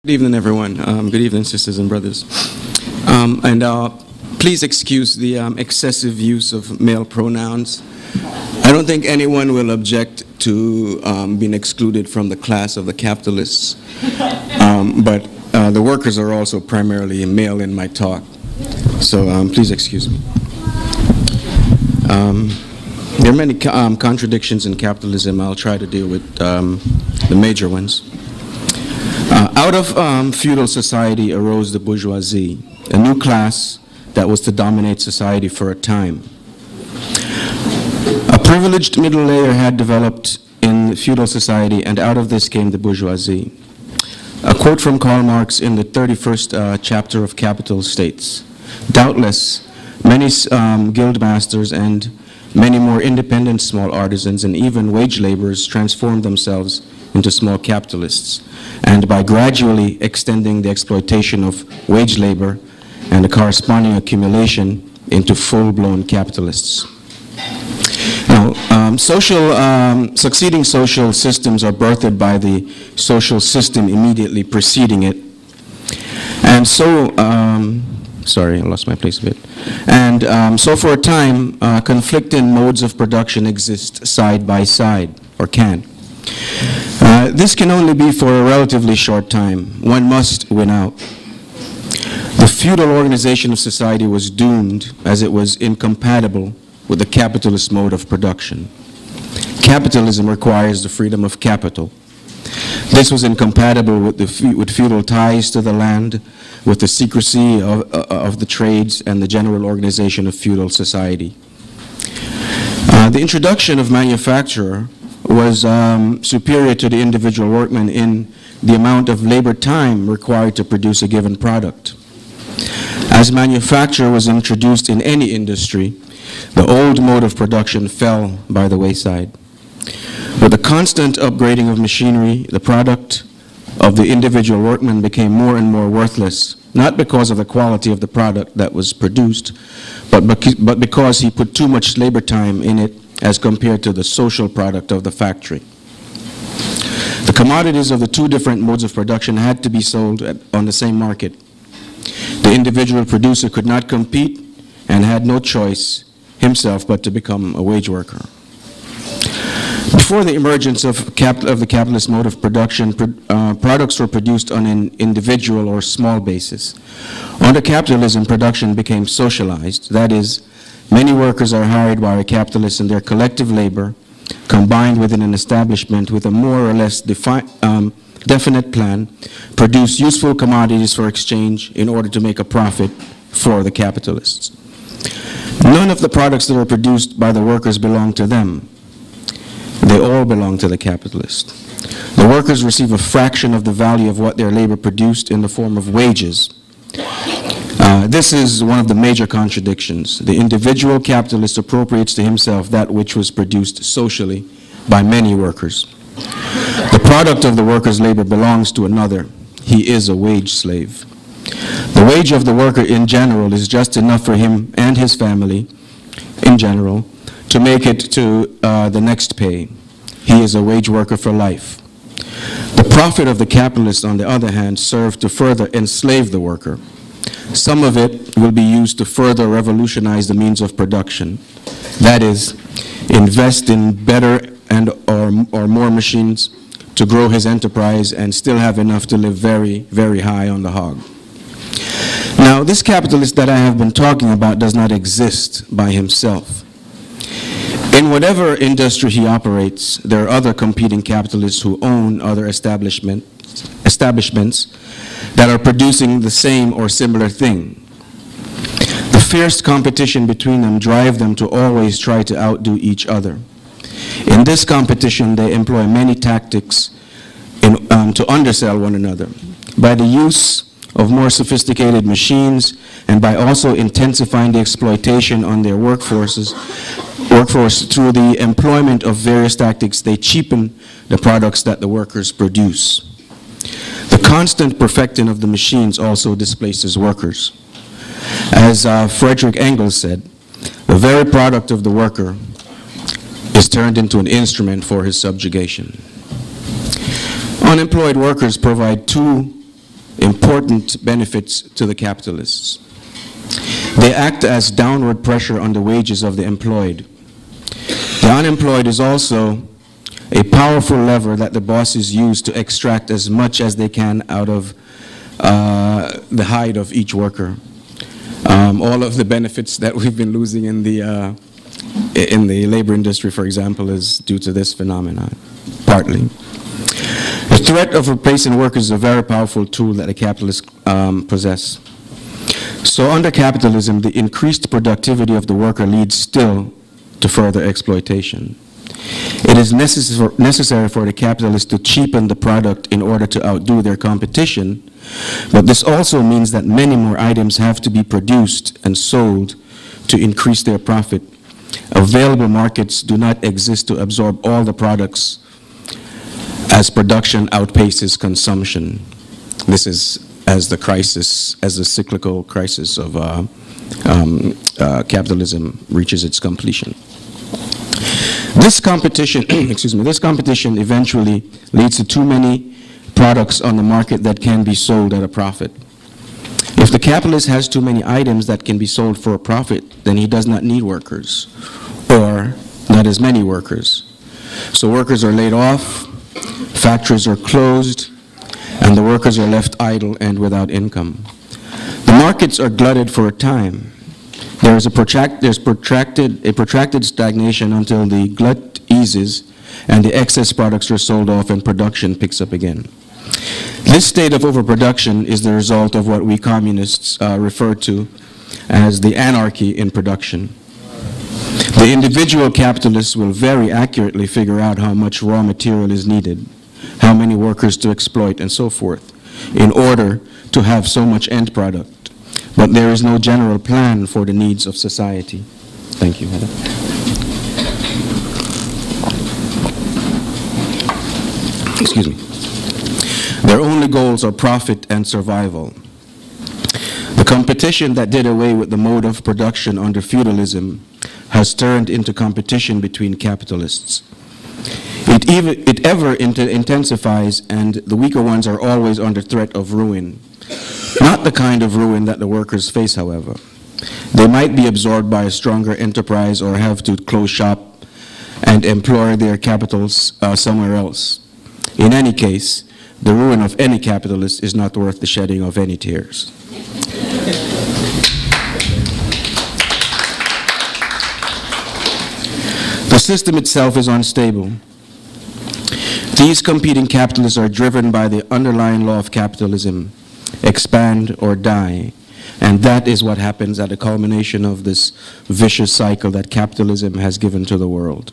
Good evening, everyone. Good evening, sisters and brothers. Please excuse the excessive use of male pronouns. I don't think anyone will object to being excluded from the class of the capitalists, but the workers are also primarily male in my talk, so please excuse me. There are many contradictions in capitalism. I'll try to deal with the major ones. Out of feudal society arose the bourgeoisie, a new class that was to dominate society for a time. A privileged middle layer had developed in feudal society, and out of this came the bourgeoisie. A quote from Karl Marx in the 31st chapter of Capital states, "Doubtless, many guild masters and many more independent small artisans and even wage laborers transformed themselves into small capitalists, and by gradually extending the exploitation of wage labor and the corresponding accumulation into full-blown capitalists." Now, succeeding social systems are birthed by the social system immediately preceding it. And so, sorry, I lost my place a bit. And so for a time, conflicting modes of production exist side by side, or can. This can only be for a relatively short time. One must win out. The feudal organization of society was doomed as it was incompatible with the capitalist mode of production. Capitalism requires the freedom of capital. This was incompatible with feudal ties to the land, with the secrecy of the trades and the general organization of feudal society. The introduction of manufacture was superior to the individual workman in the amount of labor time required to produce a given product. As manufacture was introduced in any industry, the old mode of production fell by the wayside. With the constant upgrading of machinery, the product of the individual workman became more and more worthless, not because of the quality of the product that was produced, but because he put too much labor time in it as compared to the social product of the factory. The commodities of the two different modes of production had to be sold on the same market. The individual producer could not compete and had no choice himself but to become a wage worker. Before the emergence of the capitalist mode of production, products were produced on an individual or small basis. Under capitalism, production became socialized. That is, many workers are hired by a capitalist, and their collective labor, combined within an establishment with a more or less definite plan, produce useful commodities for exchange in order to make a profit for the capitalists. None of the products that are produced by the workers belong to them. They all belong to the capitalist. The workers receive a fraction of the value of what their labor produced in the form of wages. This is one of the major contradictions. The individual capitalist appropriates to himself that which was produced socially by many workers. The product of the worker's labor belongs to another. He is a wage slave. The wage of the worker in general is just enough for him and his family in general to make it to the next pay. He is a wage worker for life. The profit of the capitalist, on the other hand, serves to further enslave the worker. Some of it will be used to further revolutionize the means of production. That is, invest in better or more machines to grow his enterprise and still have enough to live very, very high on the hog. Now, this capitalist that I have been talking about does not exist by himself. In whatever industry he operates, there are other competing capitalists who own other establishments that are producing the same or similar thing. The fierce competition between them drive them to always try to outdo each other. In this competition, they employ many tactics to undersell one another. By the use of more sophisticated machines and by also intensifying the exploitation on their workforce through the employment of various tactics, they cheapen the products that the workers produce. The constant perfecting of the machines also displaces workers. As Friedrich Engels said, the very product of the worker is turned into an instrument for his subjugation. Unemployed workers provide two important benefits to the capitalists. They act as downward pressure on the wages of the employed. The unemployed is also a powerful lever that the bosses use to extract as much as they can out of the hide of each worker. All of the benefits that we've been losing in the labor industry, for example, is due to this phenomenon, partly. The threat of replacing workers is a very powerful tool that the capitalists possess. So under capitalism, the increased productivity of the worker leads still to further exploitation. It is necessary for the capitalists to cheapen the product in order to outdo their competition, but this also means that many more items have to be produced and sold to increase their profit. Available markets do not exist to absorb all the products as production outpaces consumption. This is as the cyclical crisis of capitalism reaches its completion. This competition, this competition eventually leads to too many products on the market that can be sold at a profit. If the capitalist has too many items that can be sold for a profit, then he does not need workers, or not as many workers. So workers are laid off, factories are closed, and the workers are left idle and without income. The markets are glutted for a time. There's protracted stagnation until the glut eases and the excess products are sold off and production picks up again. This state of overproduction is the result of what we communists refer to as the anarchy in production. The individual capitalists will very accurately figure out how much raw material is needed, how many workers to exploit, and so forth, in order to have so much end product. But there is no general plan for the needs of society. Thank you, Heather. Excuse me. Their only goals are profit and survival. The competition that did away with the mode of production under feudalism has turned into competition between capitalists. It ever intensifies, and the weaker ones are always under threat of ruin. Not the kind of ruin that the workers face, however. They might be absorbed by a stronger enterprise or have to close shop and employ their capitals somewhere else. In any case, the ruin of any capitalist is not worth the shedding of any tears. The system itself is unstable. These competing capitalists are driven by the underlying law of capitalism: expand or die. And that is what happens at the culmination of this vicious cycle that capitalism has given to the world.